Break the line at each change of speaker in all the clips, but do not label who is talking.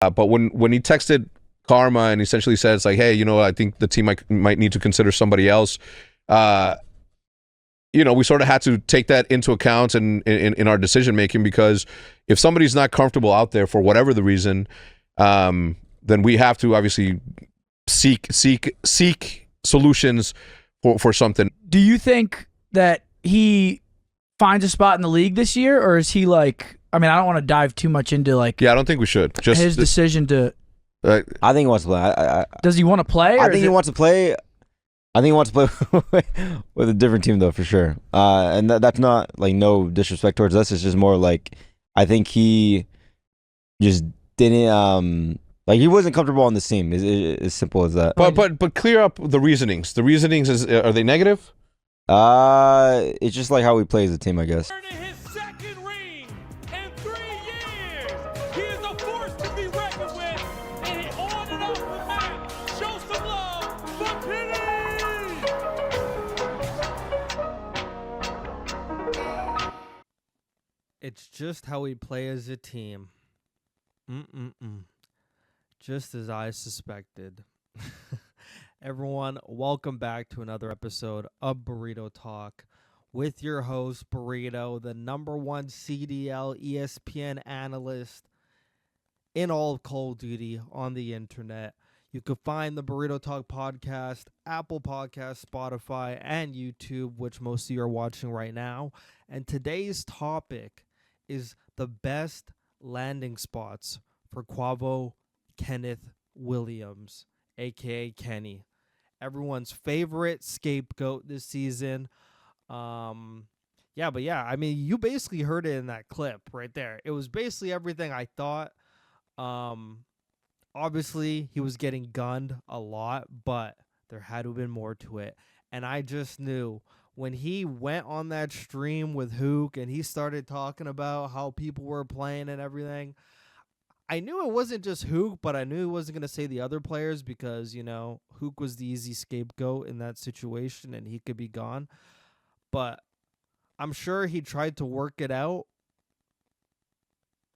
But when he texted Karma and essentially says like, hey, I think the team might need to consider somebody else. We sort of had to take that into account in our decision making, because if somebody's not comfortable out there for whatever the reason, then we have to obviously seek solutions for something.
Do you think that he finds a spot in the league this year, or is he like? I mean, I don't want to dive too much into like.
Yeah, I don't think we should. Just
his decision to.
I think he wants to play.
Does he want to play?
I think he wants to play. I think he wants to play with a different team, though, for sure. And that's not like no disrespect towards us. It's just more like I think he just didn't like he wasn't comfortable on this team. As simple as that.
But clear up the reasonings. The reasonings are they negative?
It's just like how we play as a team, I guess.
It's just how we play as a team. Just as I suspected. Everyone, welcome back to another episode of Borito Talk with your host, Borito, the #1 CDL ESPN analyst in all of Call of Duty on the internet. You can find the Borito Talk podcast, Apple Podcasts, Spotify, and YouTube, which most of you are watching right now. And today's topic is the best landing spots for Quavo Kenneth Williams, a.k.a. Kenny. Everyone's favorite scapegoat this season. I mean, you basically heard it in that clip right there. It was basically everything I thought. Obviously, he was getting gunned a lot, but there had to have been more to it. And I just knew when he went on that stream with Hook and he started talking about how people were playing and everything, I knew it wasn't just Hook, but I knew he wasn't going to say the other players because, Hook was the easy scapegoat in that situation and he could be gone. But I'm sure he tried to work it out.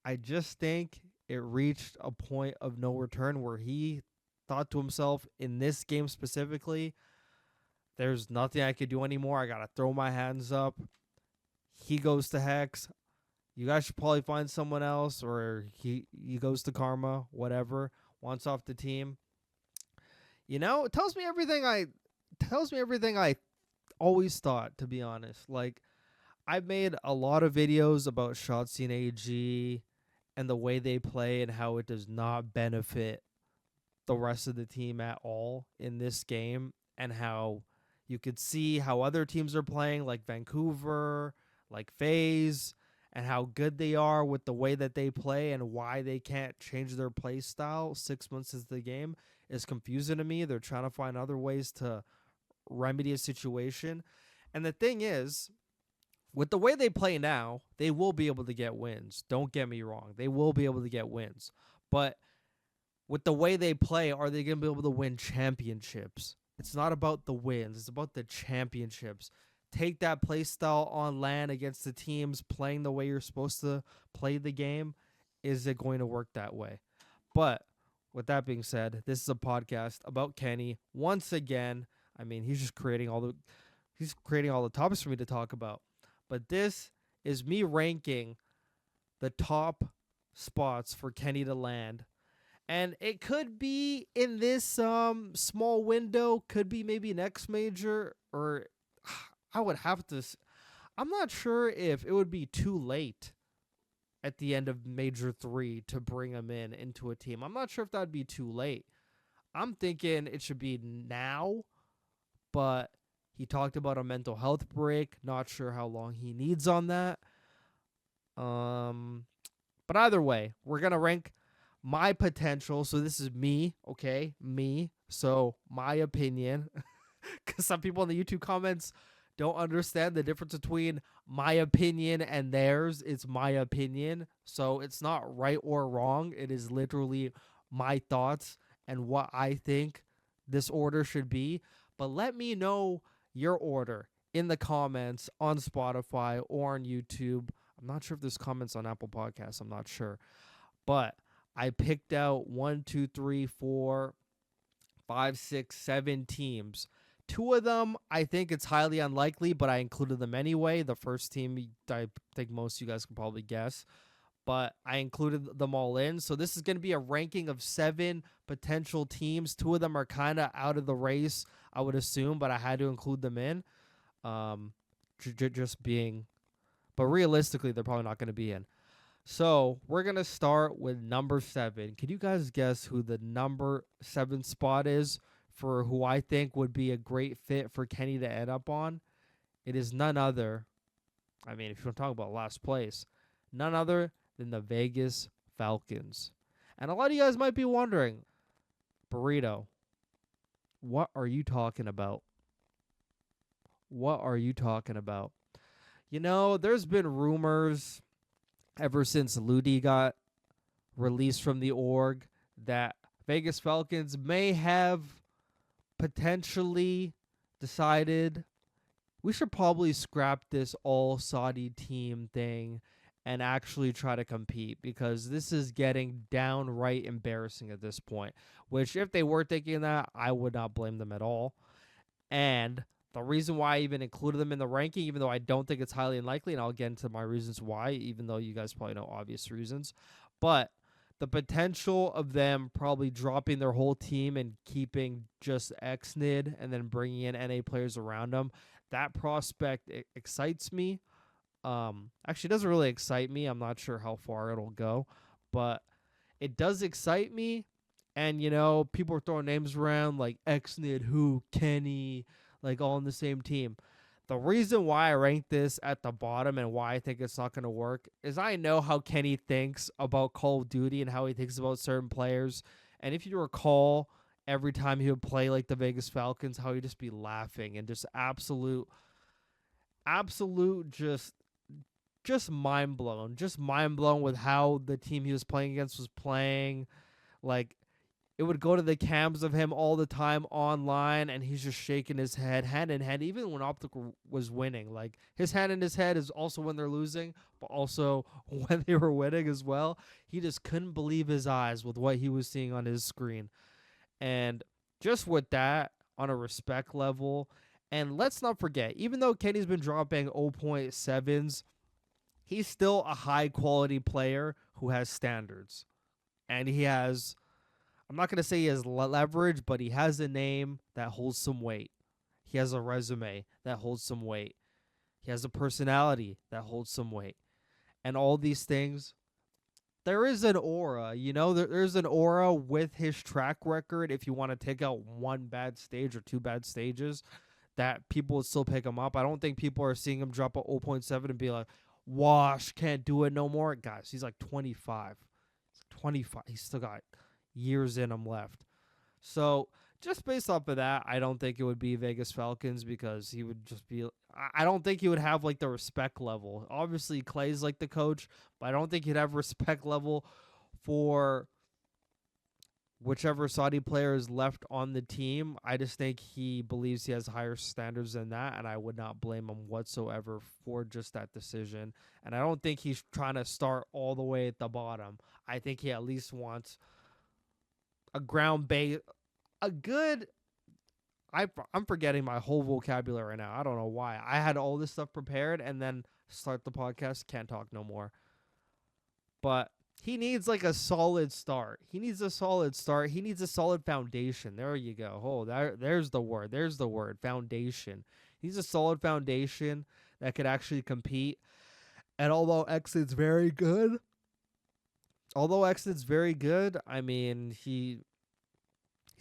I just think it reached a point of no return where he thought to himself, in this game specifically, there's nothing I could do anymore. I got to throw my hands up. He goes to Hex. You guys should probably find someone else, or he goes to Karma, whatever, wants off the team. It tells me everything I always thought, to be honest. Like, I've made a lot of videos about Shotzi and AG and the way they play and how it does not benefit the rest of the team at all in this game, and how you could see how other teams are playing, like Vancouver, like FaZe, and how good they are with the way that they play and why they can't change their play style 6 months into the game is confusing to me. They're trying to find other ways to remedy a situation. And the thing is, with the way they play now, they will be able to get wins. Don't get me wrong. They will be able to get wins. But with the way they play, are they going to be able to win championships? It's not about the wins. It's about the championships. Take that play style on LAN against the teams playing the way you're supposed to play the game. Is it going to work that way? But with that being said, this is a podcast about Kenny. Once again, I mean, he's creating all the topics for me to talk about. But this is me ranking the top spots for Kenny to land. And it could be in this small window, could be maybe next major, or I would have to. I'm not sure if it would be too late at the end of Major 3 to bring him into a team. I'm not sure if that would be too late. I'm thinking it should be now, but he talked about a mental health break. Not sure how long he needs on that. But either way, we're going to rank my potential. So this is me, okay? Me. So my opinion. Because some people in the YouTube comments don't understand the difference between my opinion and theirs. It's my opinion. So it's not right or wrong. It is literally my thoughts and what I think this order should be. But let me know your order in the comments on Spotify or on YouTube. I'm not sure if there's comments on Apple Podcasts. I'm not sure. But I picked out 1, 2, 3, 4, 5, 6, 7 teams. 2 of them, I think it's highly unlikely, but I included them anyway. The first team, I think most of you guys can probably guess, but I included them all in. So this is going to be a ranking of 7 potential teams. 2 of them are kind of out of the race, I would assume, but I had to include them in. Just being, but realistically, they're probably not going to be in. So we're going to start with number 7. Can you guys guess who the number 7 spot is for who I think would be a great fit for Kenny to end up on? It is none other, I mean, if you want to talk about last place, none other than the Vegas Falcons. And a lot of you guys might be wondering, Burrito, what are you talking about? What are you talking about? You know, there's been rumors ever since Ludi got released from the org that Vegas Falcons may have potentially decided we should probably scrap this all Saudi team thing and actually try to compete, because this is getting downright embarrassing at this point, which if they were thinking that, I would not blame them at all. And the reason why I even included them in the ranking, even though I don't think it's highly unlikely, and I'll get into my reasons why, even though you guys probably know obvious reasons, but the potential of them probably dropping their whole team and keeping just XNID and then bringing in NA players around them, that prospect excites me. Actually, it doesn't really excite me. I'm not sure how far it'll go, but it does excite me. And, you know, people are throwing names around like XNID, who, Kenny, like all on the same team. The reason why I rank this at the bottom and why I think it's not going to work is I know how Kenny thinks about Call of Duty and how he thinks about certain players. And if you recall, every time he would play like the Vegas Falcons, how he'd just be laughing and just absolute just mind blown. Just mind blown with how the team he was playing against was playing. Like, it would go to the cams of him all the time online, and he's just shaking his head, hand in hand, even when OpTic was winning. Like, his hand in his head is also when they're losing, but also when they were winning as well. He just couldn't believe his eyes with what he was seeing on his screen. And just with that, on a respect level, and let's not forget, even though Kenny's been dropping 0.7s, he's still a high-quality player who has standards. And he has, I'm not going to say he has leverage, but he has a name that holds some weight. He has a resume that holds some weight. He has a personality that holds some weight. And all these things, there is an aura, you know, there's an aura with his track record. If you want to take out 1 bad stage or 2 bad stages, that people would still pick him up. I don't think people are seeing him drop a 0.7 and be like, wash, can't do it no more. Guys, he's like 25. He's 25. He's still got years in him left. So just based off of that, I don't think it would be Vegas Falcons, because he would just be, I don't think he would have like the respect level. Obviously Clay's like the coach, but I don't think he'd have respect level for whichever Saudi player is left on the team. I just think he believes he has higher standards than that, and I would not blame him whatsoever for just that decision. And I don't think he's trying to start all the way at the bottom. I think he at least wants a ground base, a good, I'm forgetting my whole vocabulary right now. I don't know why. I had all this stuff prepared and then start the podcast, can't talk no more. But he needs like a solid start. He needs a solid start. He needs a solid foundation. There you go. Oh, there's the word. There's the word. Foundation. He needs a solid foundation that could actually compete. And although Exit's very good, I mean, he's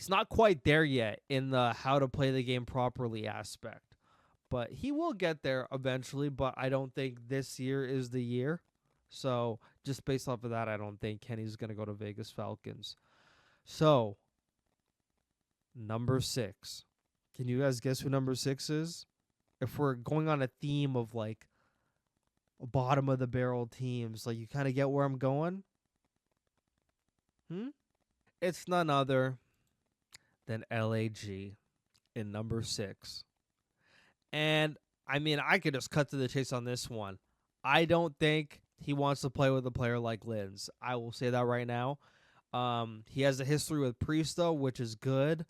not quite there yet in the how to play the game properly aspect. But he will get there eventually, but I don't think this year is the year. So just based off of that, I don't think Kenny's going to go to Vegas Falcons. So, number 6. Can you guys guess who number 6 is? If we're going on a theme of like bottom of the barrel teams, like you kind of get where I'm going? It's none other than LAG in number 6. And I mean, I could just cut to the chase on this one. I don't think he wants to play with a player like Linz. I will say that right now. He has a history with Priesta, which is good.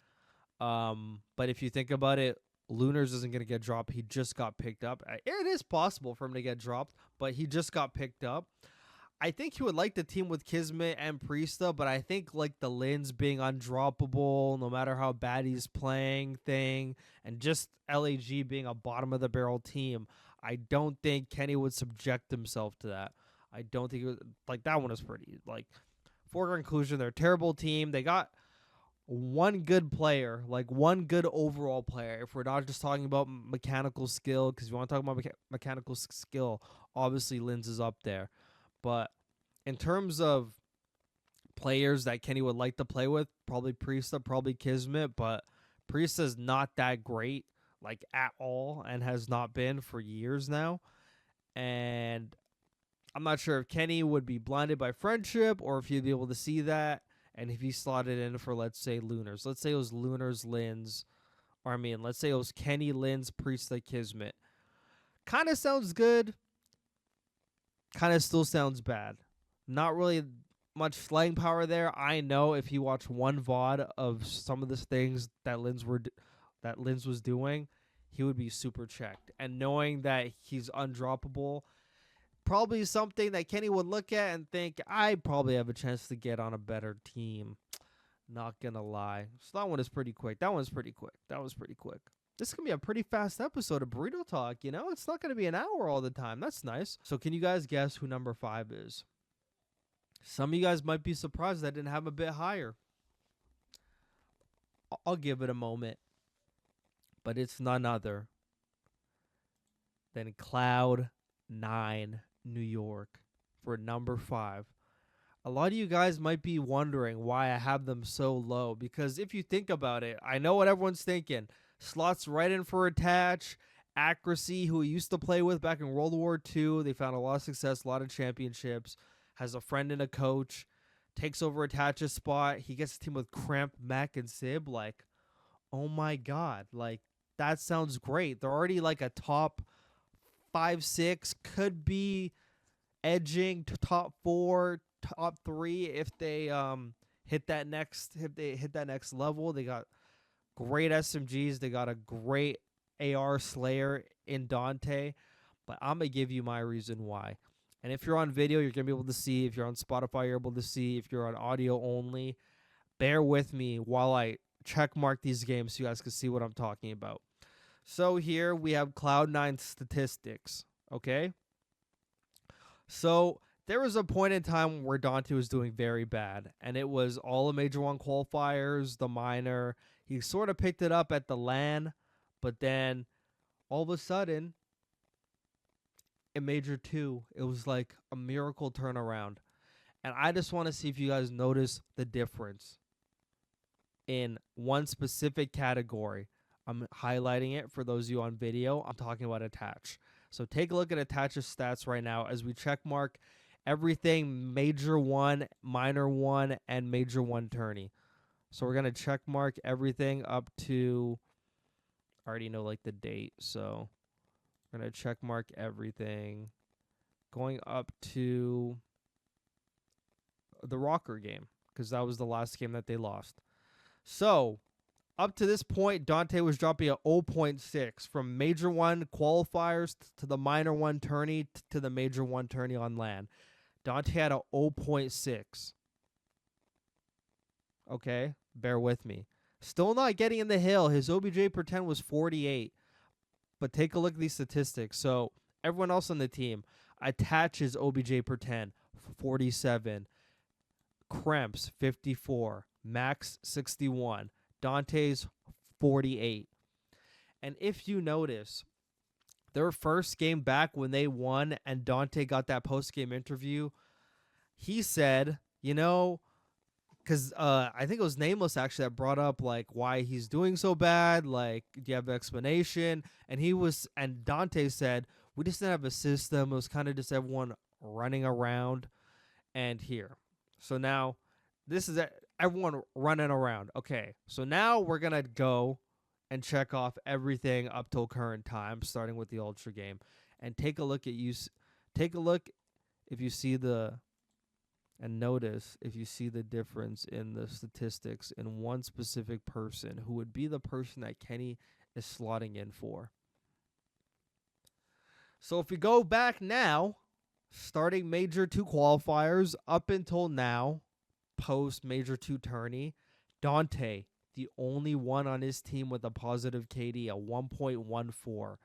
But if you think about it, Lunars isn't going to get dropped. He just got picked up. It is possible for him to get dropped, but he just got picked up. I think he would like the team with Kismet and Priesta, but I think like the Lins being undroppable, no matter how bad he's playing thing, and just LAG being a bottom of the barrel team, I don't think Kenny would subject himself to that. I don't think like that one is pretty like for conclusion. They're a terrible team. They got one good player, like one good overall player. If we're not just talking about mechanical skill, because if you want to talk about mechanical skill, obviously Lins is up there. But in terms of players that Kenny would like to play with, probably Priesta, probably Kismet, but Priesta's not that great, like at all, and has not been for years now. And I'm not sure if Kenny would be blinded by friendship or if he'd be able to see that. And if he slotted in for, let's say, Lunars. Let's say it was Lunars, Lins, or I mean, let's say it was Kenny, Lins, Priesta, Kismet. Kind of sounds good. Kind of still sounds bad. Not really much slang power there. I know if he watched one VOD of some of the things that Lins was doing, he would be super checked. And knowing that he's undroppable, probably something that Kenny would look at and think, I probably have a chance to get on a better team. Not gonna lie. So that one is pretty quick. That was pretty quick. This is going to be a pretty fast episode of Burrito Talk, you know? It's not going to be an hour all the time. That's nice. So can you guys guess who number 5 is? Some of you guys might be surprised I didn't have a bit higher. I'll give it a moment. But it's none other than Cloud9 New York for number 5. A lot of you guys might be wondering why I have them so low. Because if you think about it, I know what everyone's thinking. Slots right in for Attach. Accuracy, who he used to play with back in World War II. They found a lot of success, a lot of championships. Has a friend and a coach. Takes over Attach's spot. He gets a team with Cramp, Mac, and Sib. Like, oh my God. Like, that sounds great. They're already like a top 5, 6. Could be edging to top 4, top 3 if they hit that next level. They got great SMGs. They got a great AR Slayer in Dante. But I'm going to give you my reason why. And if you're on video, you're going to be able to see. If you're on Spotify, you're able to see. If you're on audio only, bear with me while I check mark these games so you guys can see what I'm talking about. So here we have Cloud9 statistics. Okay? So there was a point in time where Dante was doing very bad, and it was all the Major 1 qualifiers, the minor. He sort of picked it up at the LAN, but then all of a sudden, in Major 2, it was like a miracle turnaround. And I just want to see if you guys notice the difference in one specific category. I'm highlighting it for those of you on video. I'm talking about Attach. So take a look at Attach's stats right now as we check mark everything Major 1, Minor 1, and Major 1 tourney. So we're going to check mark everything up to, I already know like the date, so we're going to check mark everything going up to the Rocker game because that was the last game that they lost. So up to this point, Dante was dropping a 0.6 from Major 1 qualifiers to the Minor 1 tourney to the Major 1 tourney on LAN. Dante had a 0.6. Okay, bear with me. Still not getting in the hill. His OBJ per 10 was 48. But take a look at these statistics. So everyone else on the team attaches OBJ per 10, 47. Kremps, 54. Max, 61. Dante's 48. And if you notice, their first game back when they won and Dante got that post-game interview, he said, you know, because I think it was Nameless actually that brought up like why he's doing so bad, like, do you have an explanation? And Dante said, we just didn't have a system. It was kind of just everyone running around and here. So now this is everyone running around. Okay, so now we're going to go and check off everything up till current time, starting with the Ultra game. And take a look if you see the And notice if you see the difference in the statistics in one specific person who would be the person that Kenny is slotting in for. So if we go back now, starting Major 2 qualifiers up until now, post Major 2 tourney, Dante, the only one on his team with a positive KD, a 1.14.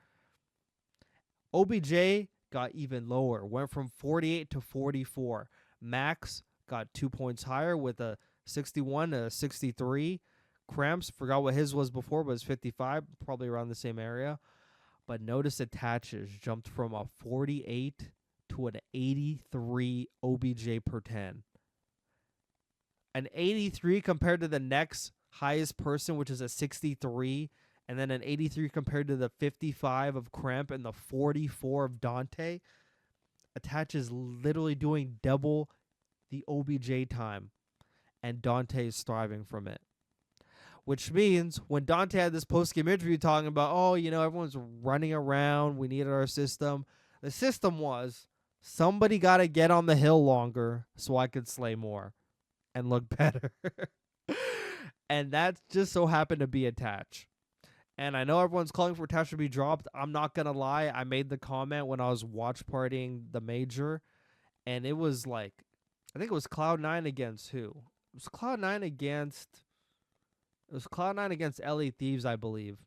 OBJ got even lower, went from 48 to 44. Max got 2 points higher with a 61 to 63. Cramps, forgot what his was before, but it's 55, probably around the same area. But notice attaches jumped from a 48 to an 83 OBJ per 10. An 83 compared to the next highest person, which is a 63, and then an 83 compared to the 55 of Cramp and the 44 of Dante. Attach is literally doing double the OBJ time, and Dante is thriving from it. Which means when Dante had this post-game interview talking about, oh, you know, everyone's running around, we needed our system. The system was, somebody got to get on the hill longer so I could slay more and look better. And that just so happened to be Attach. And I know everyone's calling for Attach to be dropped. I'm not going to lie. I made the comment when I was watch partying the major. And it was like, I think it was Cloud9 against who? It was Cloud9 against LA Thieves, I believe,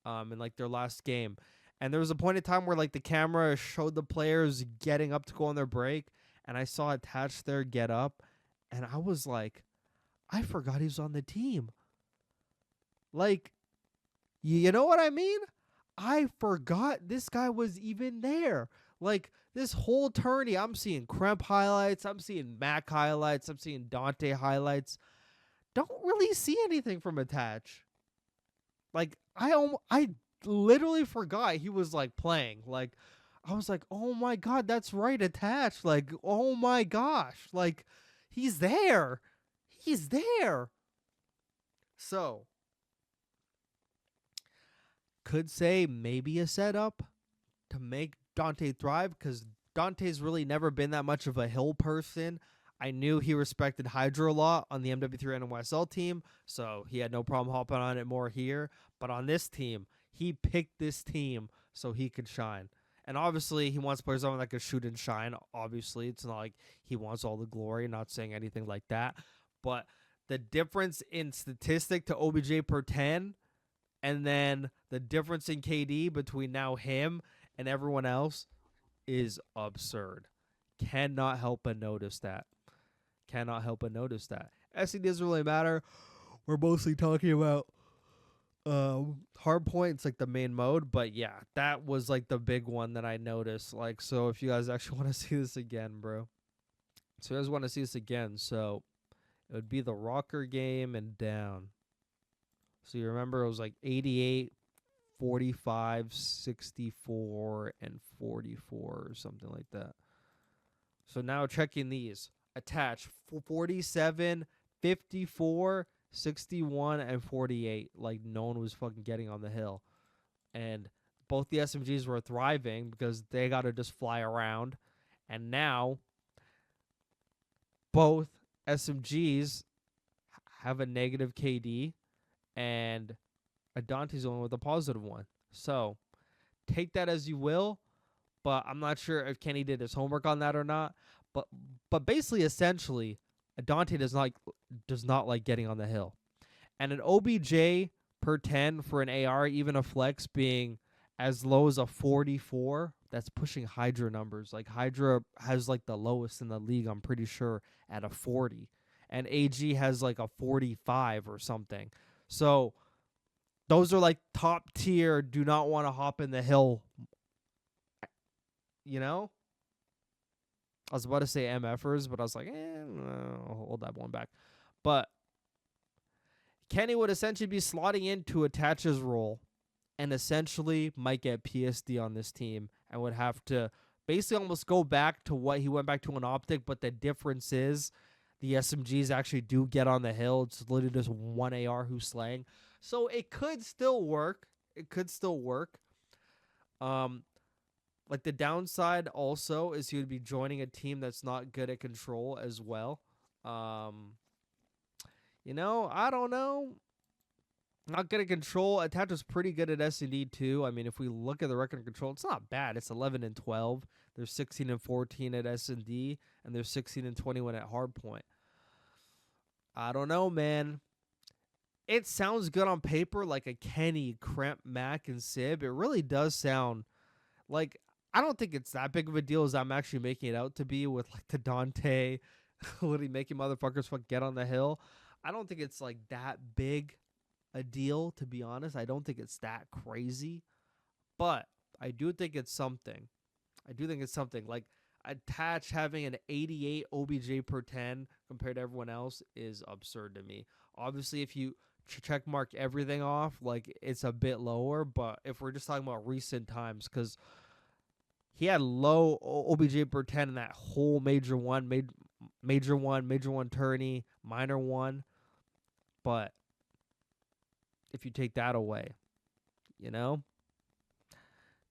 in like their last game. And there was a point in time where like the camera showed the players getting up to go on their break. And I saw Attach there get up. And I was like, I forgot he was on the team. Like, you know what I mean? I forgot this guy was even there. Like, this whole tourney, I'm seeing Kremp highlights. I'm seeing Mac highlights. I'm seeing Dante highlights. Don't really see anything from Attach. Like, I literally forgot he was, like, playing. Like, I was like, oh, my God, that's right, Attach. Like, oh, my gosh. Like, he's there. He's there. So, could say maybe a setup to make Dante thrive, because Dante's really never been that much of a hill person. I knew he respected Hydra a lot on the MW3 NYSL team, so he had no problem hopping on it more here. But on this team, he picked this team so he could shine. And obviously, he wants players on that could shoot and shine. Obviously, it's not like he wants all the glory, not saying anything like that. But the difference in statistic to OBJ per 10, and then the difference in KD between now him and everyone else is absurd. Cannot help but notice that. SC doesn't really matter. We're mostly talking about hard points, like the main mode. But yeah, that was like the big one that I noticed. Like, so if you guys actually want to see this again, bro. So you guys want to see this again. So it would be the rocker game and down. So you remember it was like 88, 45, 64, and 44 or something like that. So now checking these. Attach 47, 54, 61, and 48. Like no one was fucking getting on the hill. And both the SMGs were thriving because they got to just fly around. And now both SMGs have a negative KD. And Dante's the one with a positive one. So take that as you will, but I'm not sure if Kenny did his homework on that or not. But basically, essentially, Dante does not like getting on the hill. And an OBJ per 10 for an AR, even a flex being as low as a 44, that's pushing Hydra numbers. Like Hydra has like the lowest in the league, I'm pretty sure, at a 40. And AG has like a 45 or something. So those are like top tier, do not want to hop in the hill. You know? I was about to say MFers, but I was like, I'll hold that one back. But Kenny would essentially be slotting into Attach's role and essentially might get PSD on this team and would have to basically almost go back to what he went back to in OpTic, but the difference is the SMGs actually do get on the hill. It's literally just one AR who's slaying. So it could still work. The Like the downside also is he would be joining a team that's not good at control as well. I don't know. Not good at control. Attach was pretty good at S&D too. I mean, if we look at the record of control, it's not bad. It's 11-12. They're 16-14 at S&D, and they're 16-21 at hardpoint. I don't know, man. It sounds good on paper, like a Kenny, Kremp, Mac, and Sib. It really does sound like, I don't think it's that big of a deal as I'm actually making it out to be with like the Dante, literally making motherfuckers get on the hill. I don't think it's like that big a deal, to be honest. I don't think it's that crazy, but I do think it's something. Like Attach having an 88 OBJ per 10 compared to everyone else is absurd to me. Obviously, if you check mark everything off, like it's a bit lower, but if we're just talking about recent times, because he had low OBJ per 10 in that whole major one tourney, minor one, but if you take that away,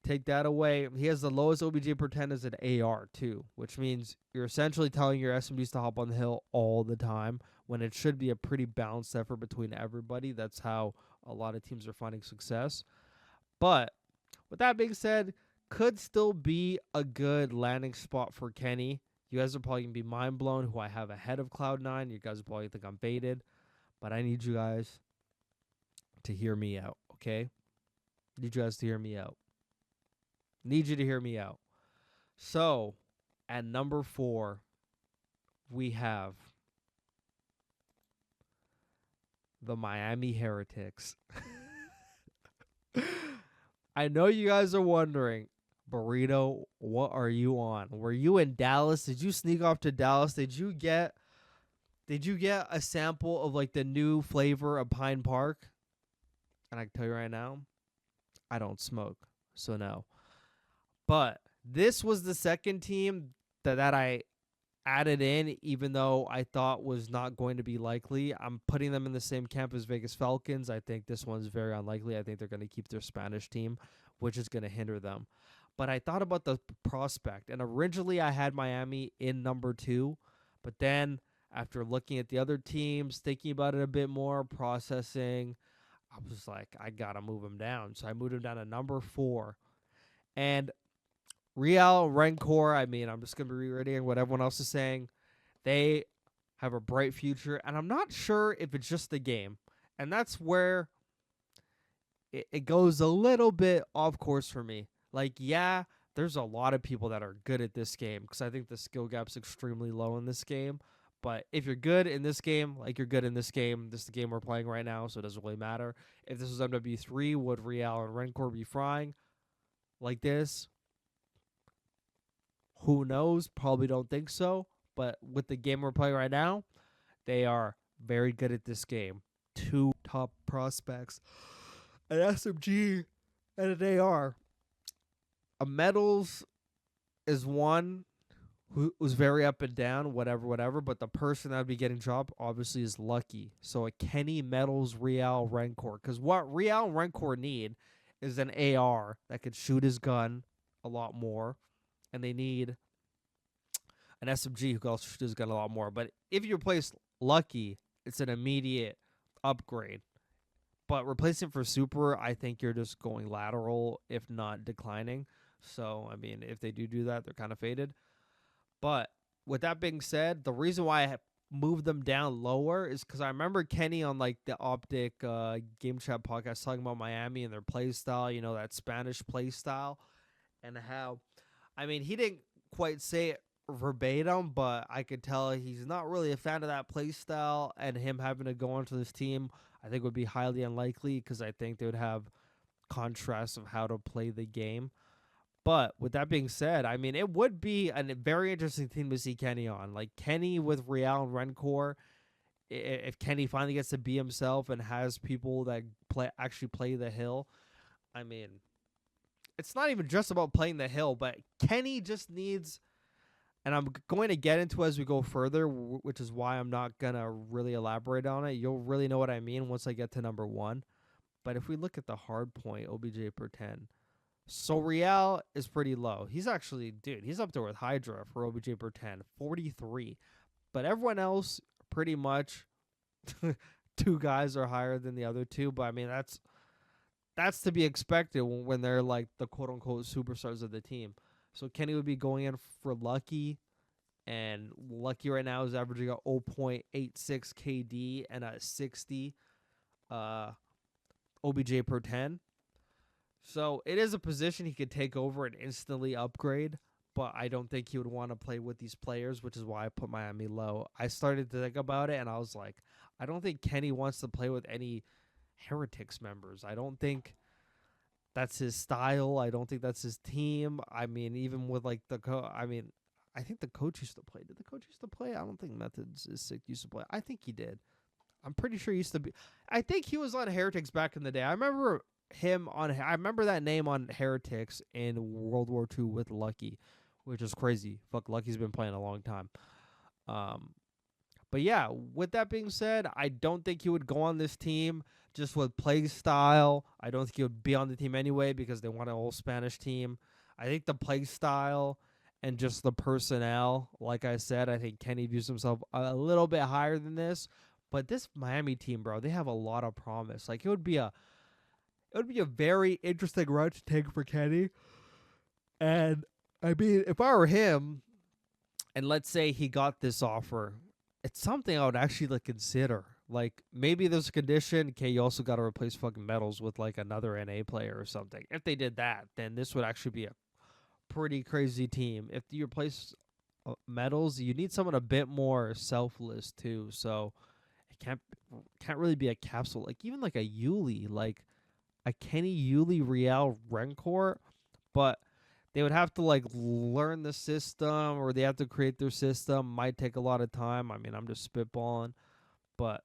take that away, he has the lowest OBJ per 10 as an AR too, which means you're essentially telling your SMGs to hop on the hill all the time when it should be a pretty balanced effort between everybody. That's how a lot of teams are finding success. But with that being said, could still be a good landing spot for Kenny. You guys are probably going to be mind blown who I have ahead of Cloud9. You guys probably think I'm baited, but I need you guys to hear me out, okay? Need you guys to hear me out. Need you to hear me out. So, at number 4, we have the Miami Heretics. I know you guys are wondering, Burrito, what are you on? Were you in Dallas? Did you sneak off to Dallas? Did you get a sample of like the new flavor of Pine Park? And I can tell you right now, I don't smoke, so no. But this was the second team that I added in, even though I thought was not going to be likely. I'm putting them in the same camp as Vegas Falcons. I think this one's very unlikely. I think they're going to keep their Spanish team, which is going to hinder them. But I thought about the prospect, and originally I had Miami in number 2, but then after looking at the other teams, thinking about it a bit more, processing, I was like, I got to move him down. So I moved him down to number 4. And Real Rancor, I mean, I'm just going to be reiterating what everyone else is saying. They have a bright future, and I'm not sure if it's just the game. And that's where it goes a little bit off course for me. Like, yeah, there's a lot of people that are good at this game because I think the skill gap's extremely low in this game. But if you're good in this game, like you're good in this game, this is the game we're playing right now, so it doesn't really matter. If this was MW3, would Real and Rancor be frying like this? Who knows? Probably don't think so. But with the game we're playing right now, they are very good at this game. 2 top prospects, an SMG and an AR. A Metals is one who was very up and down, whatever. But the person that would be getting dropped obviously is Lucky. So a Kenny, Metals, Real, Rancor. Because what Real and Rancor need is an AR that could shoot his gun a lot more. And they need an SMG who can also shoot his gun a lot more. But if you replace Lucky, it's an immediate upgrade. But replacing for Super, I think you're just going lateral, if not declining. So, I mean, if they do that, they're kind of faded. But with that being said, the reason why I moved them down lower is because I remember Kenny on like the OpTic Game Chat podcast talking about Miami and their play style, that Spanish play style, and how, I mean, he didn't quite say it verbatim, but I could tell he's not really a fan of that play style, and him having to go onto this team, I think would be highly unlikely because I think they would have contrasts of how to play the game. But with that being said, I mean, it would be a very interesting team to see Kenny on. Like Kenny with Real and Rancor, if Kenny finally gets to be himself and has people that actually play the hill, I mean, it's not even just about playing the hill, but Kenny just needs, and I'm going to get into as we go further, which is why I'm not going to really elaborate on it. You'll really know what I mean once I get to number 1. But if we look at the hard point, OBJ per 10, So Real is pretty low. He's actually, dude, he's up there with Hydra for OBJ per 10, 43. But everyone else, pretty much, two guys are higher than the other two. But I mean, that's to be expected when they're like the quote unquote superstars of the team. So Kenny would be going in for Lucky, and Lucky right now is averaging a 0.86 KD and a 60 OBJ per 10. So it is a position he could take over and instantly upgrade, but I don't think he would want to play with these players, which is why I put Miami low. I started to think about it, and I was like, I don't think Kenny wants to play with any Heretics members. I don't think that's his style. I don't think that's his team. I mean, even with like I think the coach used to play. Did the coach used to play? I don't think Methods is sick used to play. I think he did. I'm pretty sure he used to be. I think he was on Heretics back in the day. I remember that name on Heretics in World War II with Lucky, which is crazy. Fuck, Lucky's been playing a long time. But yeah, with that being said, I don't think he would go on this team just with play style. I don't think he would be on the team anyway because they want a whole Spanish team. I think the play style and just the personnel, like I said, I think Kenny views himself a little bit higher than this. But this Miami team, bro, they have a lot of promise. Like it would be a very interesting route to take for Kenny. And I mean, if I were him, and let's say he got this offer, it's something I would actually like consider. Like maybe there's a condition. Okay, you also got to replace fucking Metals with like another NA player or something. If they did that, then this would actually be a pretty crazy team. If you replace Metals, you need someone a bit more selfless too. So it can't really be a capsule. Like even like a Yuli, like a Kenny Yuli Real Rencor, but they would have to like learn the system, or they have to create their system. Might take a lot of time. I mean, I'm just spitballing, but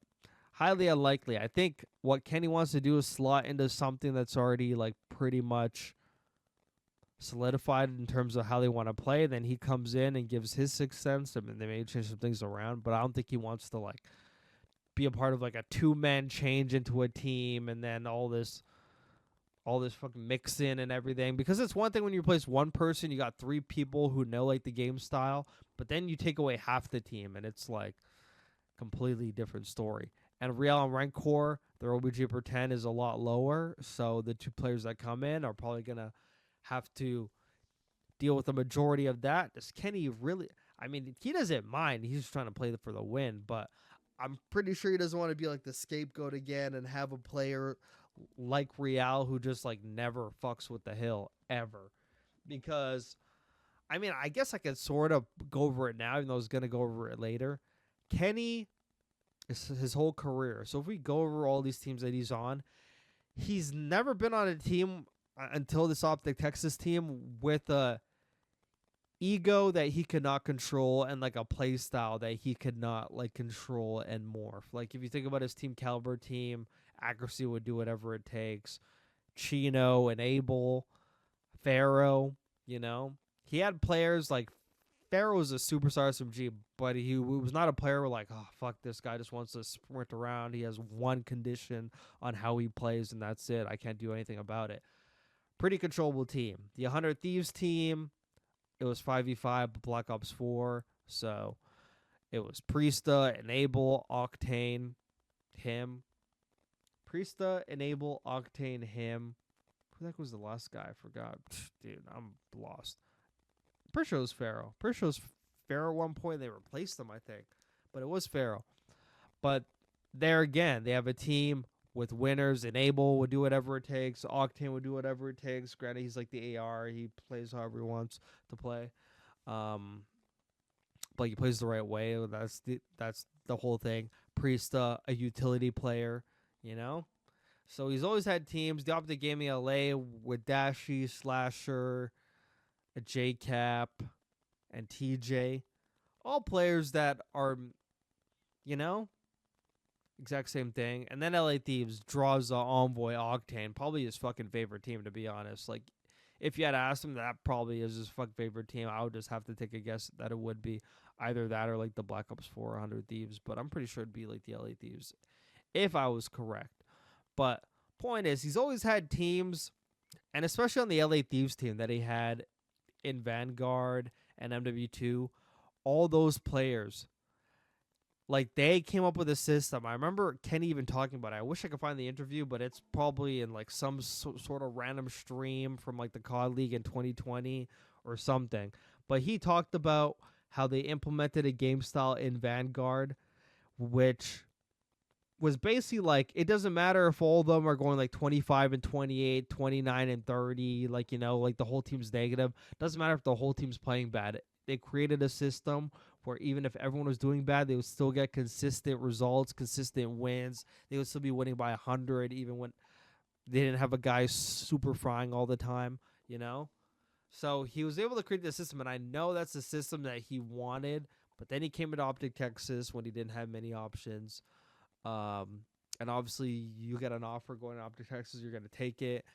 highly unlikely. I think what Kenny wants to do is slot into something that's already like pretty much solidified in terms of how they want to play. Then he comes in and gives his 6 cents. I mean, they may change some things around, but I don't think he wants to like be a part of like a 2-man change into a team and then all this fucking mix in and everything. Because it's one thing when you replace one person, you got 3 people who know like the game style, but then you take away half the team and it's like completely different story. And Real and Rancor, their OBG per 10 is a lot lower, so the 2 players that come in are probably gonna have to deal with the majority of that. Does Kenny really? I mean, he doesn't mind. He's just trying to play for the win, but I'm pretty sure he doesn't want to be like the scapegoat again and have a player like Real who just like never fucks with the hill ever. Because, I mean, I guess I could sort of go over it now, even though I was going to go over it later. Kenny is his whole career. So if we go over all these teams that he's on, he's never been on a team until this OpTic Texas team with a ego that he could not control and like a play style that he could not like control and morph. Like if you think about his team caliber team, accuracy would do whatever it takes. Chino and Abel, Pharaoh, you know, he had players like Pharaoh was a superstar SMG, but he was not a player where like, oh fuck, this guy just wants to sprint around. He has one condition on how he plays and that's it. I can't do anything about it. Pretty controllable team. The 100 Thieves team, it was 5v5 Black Ops 4, so it was Priesta, Enable, Octane, him. Priesta, Enable, Octane, him. Who the heck was the last guy? I forgot. Dude, I'm lost. Pretty sure it was Pharaoh. Pretty sure it was Pharaoh at one point. They replaced him, I think. But it was Pharaoh. But there again, they have a team with winners. Enable would do whatever it takes. Octane would do whatever it takes. Granted, he's like the AR. He plays however he wants to play. But he plays the right way. That's the whole thing. Priesta, a utility player, you know? So he's always had teams. The OpTic Gaming LA with Dashy, Slasher, a JCap, and TJ. All players that are, you know, exact same thing. And then LA Thieves draws Envoy, Octane, probably his fucking favorite team, to be honest. Like, if you had asked him, that probably is his fucking favorite team. I would just have to take a guess that it would be either that or like the Black Ops 4 100 Thieves. But I'm pretty sure it'd be like the LA Thieves if I was correct. But point is, he's always had teams and especially on the LA Thieves team that he had in Vanguard and MW2, all those players, like, they came up with a system. I remember Kenny even talking about it. I wish I could find the interview, but it's probably in like some sort of random stream from like the COD League in 2020 or something. But he talked about how they implemented a game style in Vanguard, which was basically like, it doesn't matter if all of them are going like 25 and 28, 29 and 30, like, you know, like the whole team's negative. Doesn't matter if the whole team's playing bad. They created a system where even if everyone was doing bad, they would still get consistent results, consistent wins. They would still be winning by 100, even when they didn't have a guy super frying all the time, you know? So he was able to create this system, and I know that's the system that he wanted, but then he came into OpTic Texas when he didn't have many options. And obviously, you get an offer going to OpTic Texas, you're going to take it.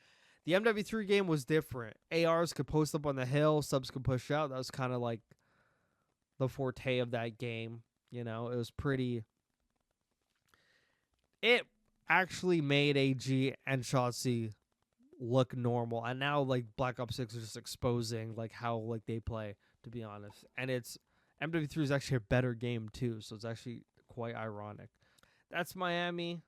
The MW3 game was different. ARs could post up on the hill, subs could push out. That was kind of like the forte of that game. You know, it was pretty. It actually made AG and Shotzi look normal, and now like Black Ops 6 is just exposing like how like they play, to be honest. And it's MW3 is actually a better game too, so it's actually quite ironic. That's Miami.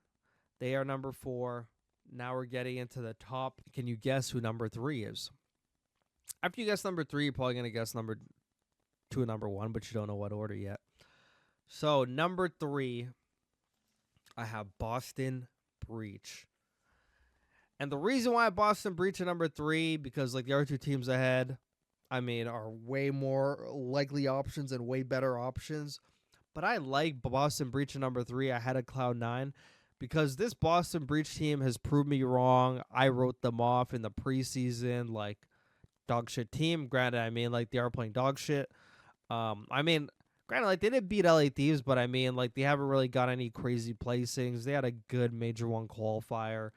They are number 4. Now we're getting into the top. Can you guess who number 3 is? After you guess number 3, you're probably going to guess number 2 and number 1, but you don't know what order yet. So, number 3, I have Boston Breach. And the reason why Boston Breach at number 3, because like the other 2 teams ahead, I mean, are way more likely options and way better options. But I like Boston Breach at number 3 ahead of Cloud9. Because this Boston Breach team has proved me wrong. I wrote them off in the preseason like dog shit team. Granted, I mean, like, they are playing dog shit. I mean, granted, like, they didn't beat LA Thieves, but I mean, like, they haven't really got any crazy placings. They had a good Major 1 qualifier.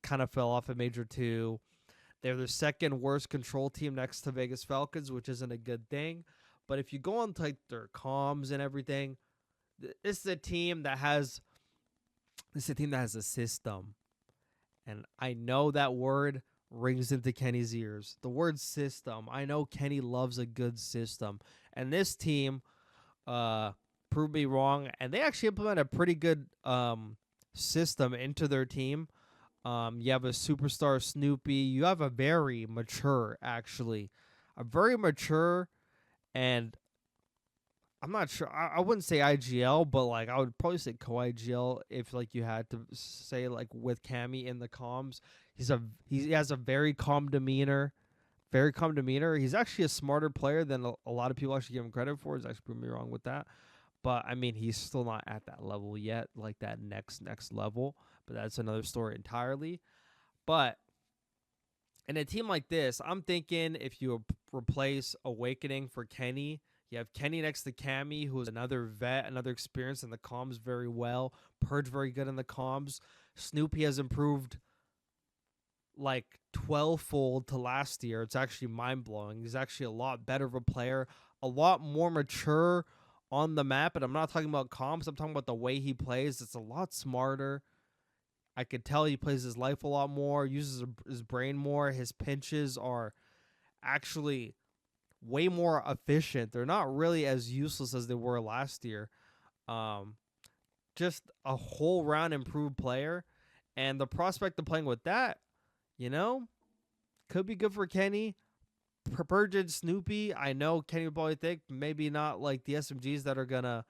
Kind of fell off at Major 2. They're the second worst control team next to Vegas Falcons, which isn't a good thing. But if you go on like their comms and everything, this is a team that has... This is a team that has a system. And I know that word rings into Kenny's ears. The word system. I know Kenny loves a good system. And this team proved me wrong. And they actually implemented a pretty good system into their team. You have a superstar Snoopy. You have a very mature, actually. A very mature, and I'm not sure. I wouldn't say IGL, but like I would probably say co-IGL if like you had to say like with Cammy in the comms. He has a very calm demeanor. Very calm demeanor. He's actually a smarter player than a lot of people actually give him credit for. He's actually proved me wrong with that. But I mean, he's still not at that level yet, like that next level. But that's another story entirely. But in a team like this, I'm thinking if you replace Awakening for Kenny, you have Kenny next to Cammy, who is another vet, another experience in the comms very well. Purge very good in the comms. Snoopy has improved like 12-fold to last year. It's actually mind-blowing. He's actually a lot better of a player, a lot more mature on the map. And I'm not talking about comms. I'm talking about the way he plays. It's a lot smarter. I could tell he plays his life a lot more, uses his brain more. His pinches are actually way more efficient. They're not really as useless as they were last year. Just a whole round improved player. And the prospect of playing with that, you know, could be good for Kenny. Purged Snoopy, I know Kenny would probably think maybe not like the SMGs that are going to,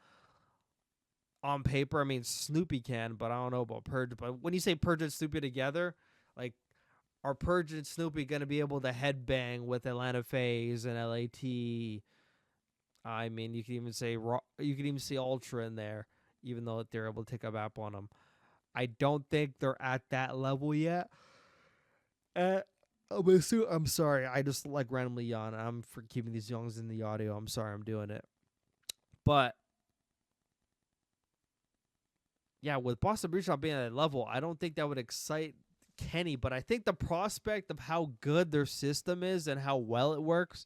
on paper, I mean, Snoopy can, but I don't know about Purge. But when you say Purge and Snoopy together, like, are Purge and Snoopy going to be able to headbang with Atlanta FaZe and LAT? I mean, you can even say Ultra in there, even though they're able to take a map on them. I don't think they're at that level yet. I'm sorry. I just like randomly yawn. I'm for keeping these yawns in the audio. I'm sorry. I'm doing it. But yeah, with Boston Breach not being at that level, I don't think that would excite Kenny. But I think the prospect of how good their system is and how well it works,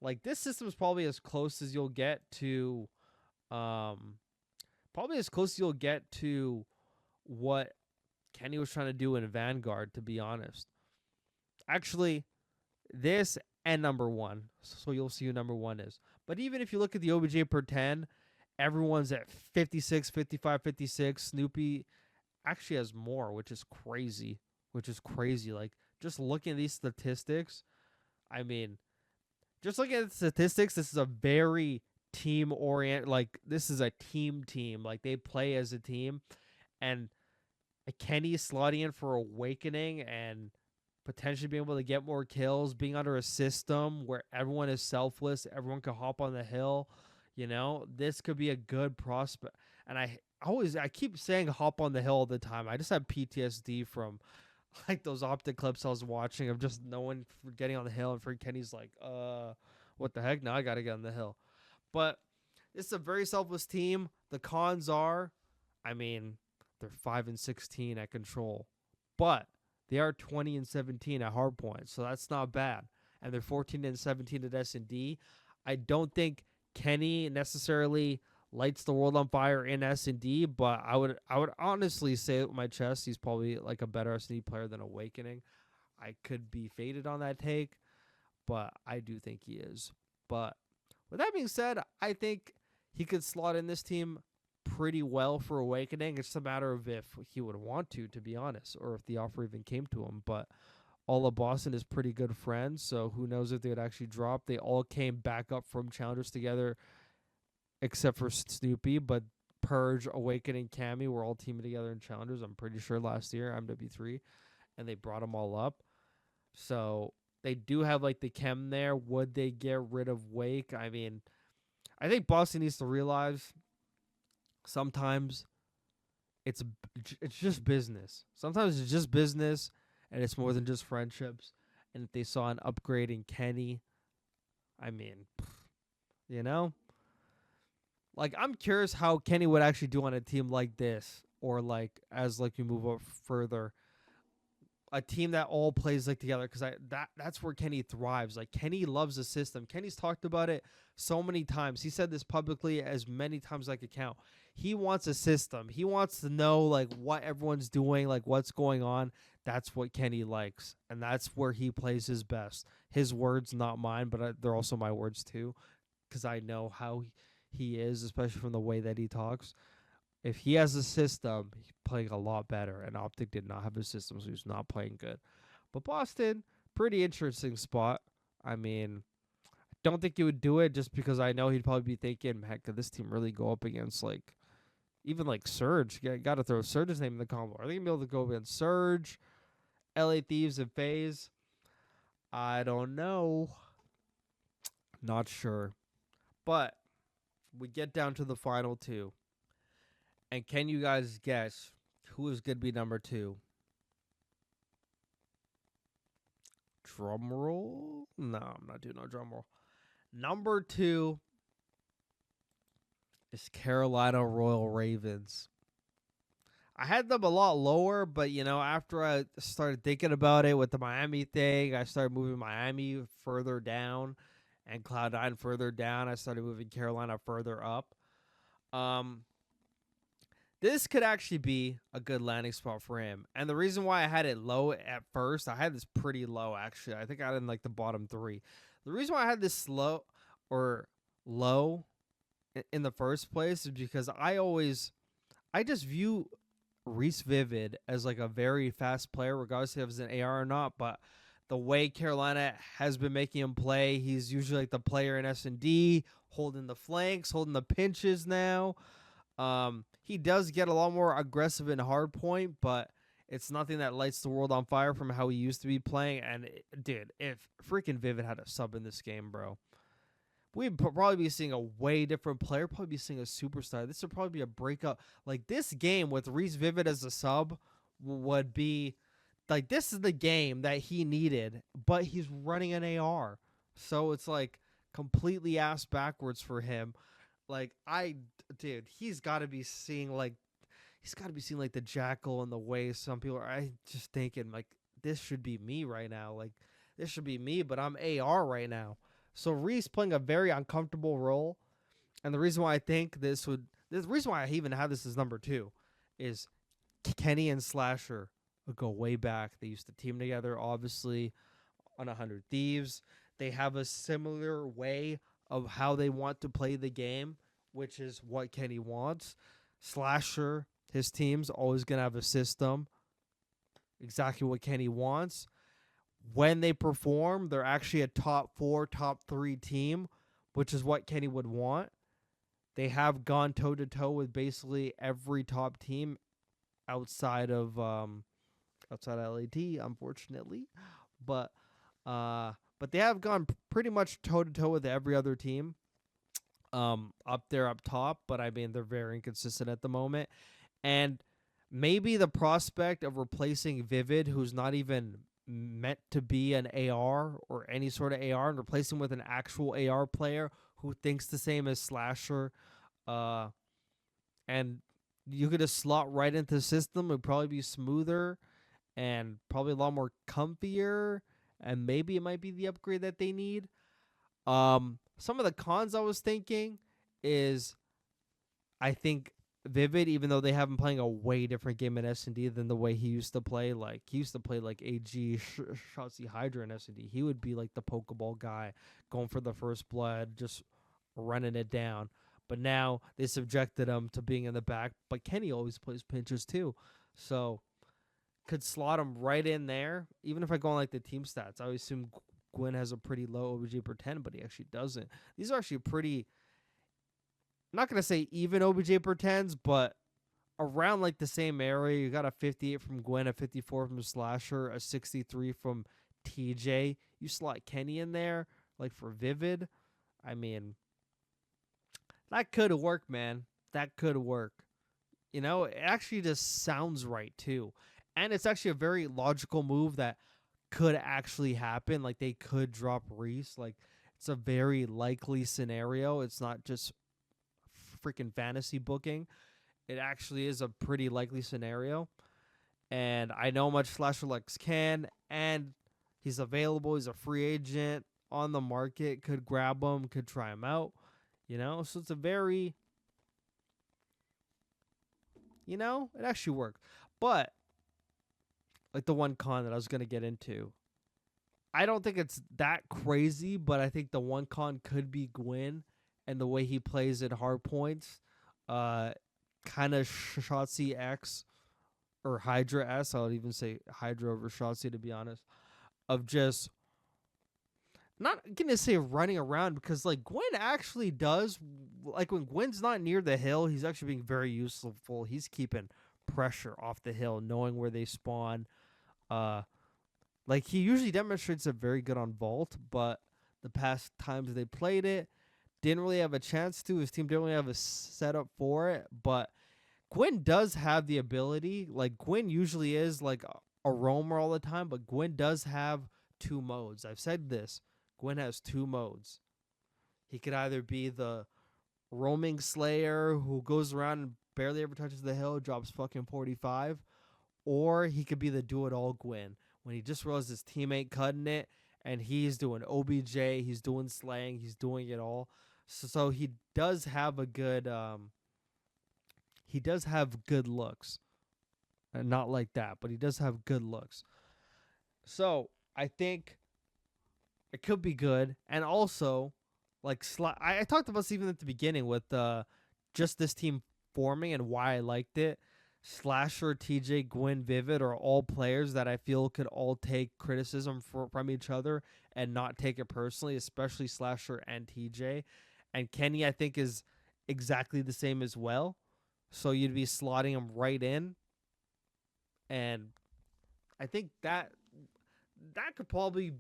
like this system is probably as close as you'll get to, what Kenny was trying to do in Vanguard, to be honest. Actually, this and number one. So you'll see who number one is. But even if you look at the OBJ per 10, everyone's at 56, 55, 56. Snoopy actually has more, which is crazy. Like, just looking at these statistics, I mean, just looking at the statistics, this is a very team orient. Like, this is a team. Like, they play as a team. And Kenny slotting in for Awakening and potentially being able to get more kills, being under a system where everyone is selfless, everyone can hop on the hill, this could be a good prospect. And I keep saying hop on the hill all the time. I just have PTSD from like those OpTic clips I was watching of just no one getting on the hill, and Frank Kenny's like, what the heck? Now I got to get on the hill. But it's a very selfless team. The cons are, I mean, they're 5-16 at control, but they are 20-17 at hard points, so that's not bad. And they're 14-17 at S&D. I don't think Kenny necessarily lights the world on fire in S&D, but I would honestly say with my chest, he's probably like a better S&D player than Awakening. I could be faded on that take, but I do think he is. But with that being said, I think he could slot in this team pretty well for Awakening. It's a matter of if he would want to be honest, or if the offer even came to him. But all of Boston is pretty good friends, so who knows if they would actually drop. They all came back up from Challengers together, except for Snoopy, but Purge, Awakening, Cammy were all teaming together in Challengers, I'm pretty sure, last year, MW3, and they brought them all up. So they do have like the chem there. Would they get rid of Wake? I mean, I think Boston needs to realize sometimes it's just business. Sometimes it's just business, and it's more than just friendships. And if they saw an upgrade in Kenny, I mean, like, I'm curious how Kenny would actually do on a team like this, or like as like you move up further, a team that all plays like together, because that's where Kenny thrives. Like, Kenny loves the system. Kenny's talked about it so many times. He said this publicly as many times as I could count. He wants a system. He wants to know like what everyone's doing, like what's going on. That's what Kenny likes, and that's where he plays his best. His words, not mine, but they're also my words too, because I know how he is, especially from the way that he talks. If he has a system, he's playing a lot better. And OpTic did not have a system, so he's not playing good. But Boston, pretty interesting spot. I mean, I don't think he would do it, just because I know he'd probably be thinking, heck, could this team really go up against like even like Surge? Got to throw Surge's name in the combo. Are they gonna be able to go against Surge, LA Thieves, and FaZe? I don't know. Not sure. But we get down to the final two. And can you guys guess who is going to be number 2? Drum roll? No, I'm not doing no drum roll. Number 2 is Carolina Royal Ravens. I had them a lot lower, but, after I started thinking about it with the Miami thing, I started moving Miami further down and Cloud9 further down. I started moving Carolina further up. This could actually be a good landing spot for him. And the reason why I had it low at first, I had this pretty low, actually. I think I had it in like the bottom 3. The reason why I had this low in the first place is because I just view Reese Vivid as like a very fast player, regardless if it's an AR or not. But the way Carolina has been making him play, he's usually like the player in S&D, holding the flanks, holding the pinches now. He does get a lot more aggressive in hard point, but it's nothing that lights the world on fire from how he used to be playing. And dude, if freaking Vivid had a sub in this game, bro, we'd probably be seeing a way different player, probably be seeing a superstar. This would probably be a breakup. Like, this game with Reese Vivid as a sub would be like, this is the game that he needed, but he's running an AR. So it's like completely ass backwards for him. Like, he's got to be seeing like the Jackal and the way some people are. I just thinking like, this should be me right now. Like, this should be me, but I'm AR right now. So Reese playing a very uncomfortable role, and the reason why I think the reason why I even have this as number 2 is Kenny and Slasher would go way back. They used to team together, obviously. on 100 Thieves. They have a similar way of how they want to play the game, which is what Kenny wants. Slasher, his team's always going to have a system, exactly what Kenny wants. When they perform, they're actually a top 4, top 3 team, which is what Kenny would want. They have gone toe-to-toe with basically every top team outside of LAT, unfortunately. But they have gone pretty much toe-to-toe with every other team up there up top, but I mean, they're very inconsistent at the moment. And maybe the prospect of replacing Vivid, who's not even meant to be an AR or any sort of AR, and replacing with an actual AR player who thinks the same as Slasher, and you could just slot right into the system. It would probably be smoother and probably a lot more comfier, and maybe it might be the upgrade that they need. Some of the cons I was thinking is, I think Vivid, even though they have him playing a way different game in S&D than the way he used to play, like he used to play like AG, Shotzi, Hydra in S&D. He would be like the Pokeball guy, going for the first blood, just running it down. But now they subjected him to being in the back. But Kenny always plays pinches too, so could slot him right in there. Even if I go on like the team stats, I would assume Gwyn has a pretty low OBJ per 10, but he actually doesn't. These are actually pretty, I'm not going to say even OBJ per 10s, but around like the same area. You got a 58 from Gwyn, a 54 from Slasher, a 63 from TJ. You slot Kenny in there, like for Vivid. I mean, that could work, man. That could work. You know, it actually just sounds right, too. And it's actually a very logical move that could actually happen. Like, they could drop Reese. Like, it's a very likely scenario. It's not just freaking fantasy booking. It actually is a pretty likely scenario. And I know much Slasher Lex can, and he's available. He's a free agent on the market. Could grab him, could try him out. You know, so it's a very, you know, it actually worked. But like the one con that I was going to get into, I don't think it's that crazy, but I think the one con could be Gwyn and the way he plays at hard points. Kind of Shotzi X or Hydra S. I would even say Hydra over Shotzi, to be honest. Of just, not going to say running around, because like Gwyn actually does, like when Gwyn's not near the hill, he's actually being very useful. He's keeping pressure off the hill, knowing where they spawn. Like he usually demonstrates it very good on Vault, but the past times they played it, didn't really have a chance to. His team didn't really have a setup for it, but Gwyn does have the ability. Like Gwyn usually is like a roamer all the time, but Gwyn does have 2 modes. I've said this. Gwyn has 2 modes. He could either be the roaming slayer who goes around and barely ever touches the hill, drops fucking 45, or he could be the do-it-all Gwyn, when he just realizes his team ain't cutting it, and he's doing OBJ, he's doing slang, he's doing it all. So he does have a good, he does have good looks. Not like that, but he does have good looks. So I think it could be good. And also, like, I talked about this even at the beginning with just this team forming and why I liked it. Slasher, TJ, Gwyn, Vivid are all players that I feel could all take criticism from each other and not take it personally, especially Slasher and TJ. And Kenny, I think, is exactly the same as well. So you'd be slotting him right in. And I think that could probably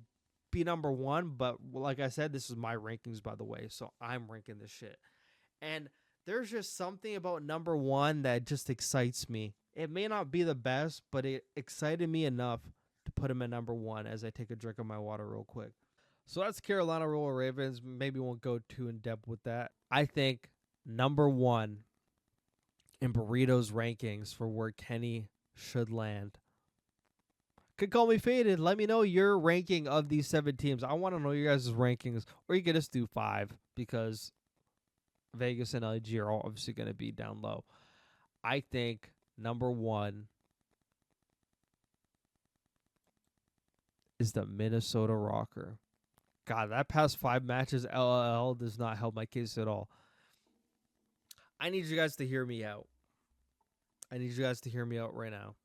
be number 1. But like I said, this is my rankings, by the way. So I'm ranking this shit. And there's just something about number 1 that just excites me. It may not be the best, but it excited me enough to put him at number 1 as I take a drink of my water real quick. So that's Carolina Royal Ravens. Maybe won't go too in depth with that. I think number 1 in Burrito's rankings for where Kenny should land. Could call me faded. Let me know your ranking of these 7 teams. I want to know your guys' rankings. Or you could just do 5, because Vegas and LG are obviously going to be down low. I think number 1 is the Minnesota Rocker. God, that past 5 matches, LLL does not help my case at all. I need you guys to hear me out. I need you guys to hear me out right now.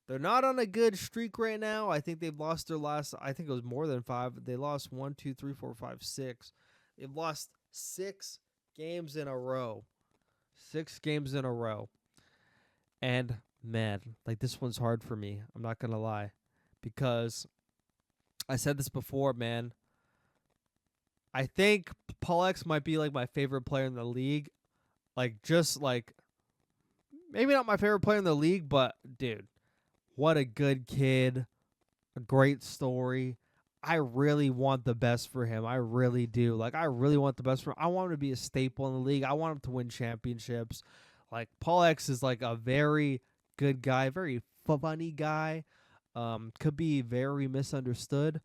They're not on a good streak right now. I think they've lost their last, I think it was more than 5. They lost 1, 2, 3, 4, 5, 6. They've lost 6 games in a row. 6 games in a row. And, man, like this one's hard for me. I'm not going to lie. Because I said this before, man. I think Paul X might be like my favorite player in the league. Like, just like, maybe not my favorite player in the league, but, dude, what a good kid. A great story. I really want the best for him. I really do. Like, I really want the best for him. I want him to be a staple in the league. I want him to win championships. Like, Paul X is like a very good guy, very funny guy. Could be very misunderstood,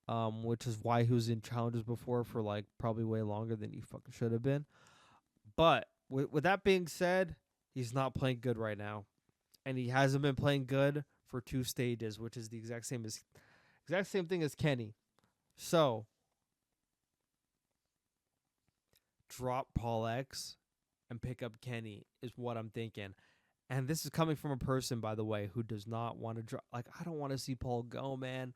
which is why he was in challenges before for like probably way longer than he fucking should have been. But with that being said, he's not playing good right now, and he hasn't been playing good for 2 stages, which is the exact same thing as Kenny. So drop Paul X and pick up Kenny is what I'm thinking. And this is coming from a person, by the way, who does not want to drop. Like, I don't want to see Paul go, man.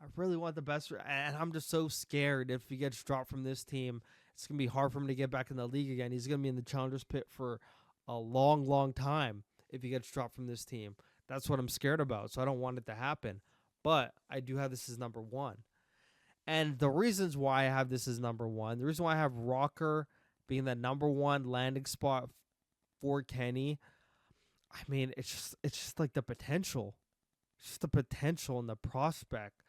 I really want the best. And I'm just so scared if he gets dropped from this team, it's going to be hard for him to get back in the league again. He's going to be in the Challengers pit for a long, long time if he gets dropped from this team. That's what I'm scared about. So I don't want it to happen. But I do have this as number 1. And the reasons why I have this as number 1, the reason why I have Rocker being the number 1 landing spot for Kenny, I mean, it's just like the potential. It's just the potential and the prospect.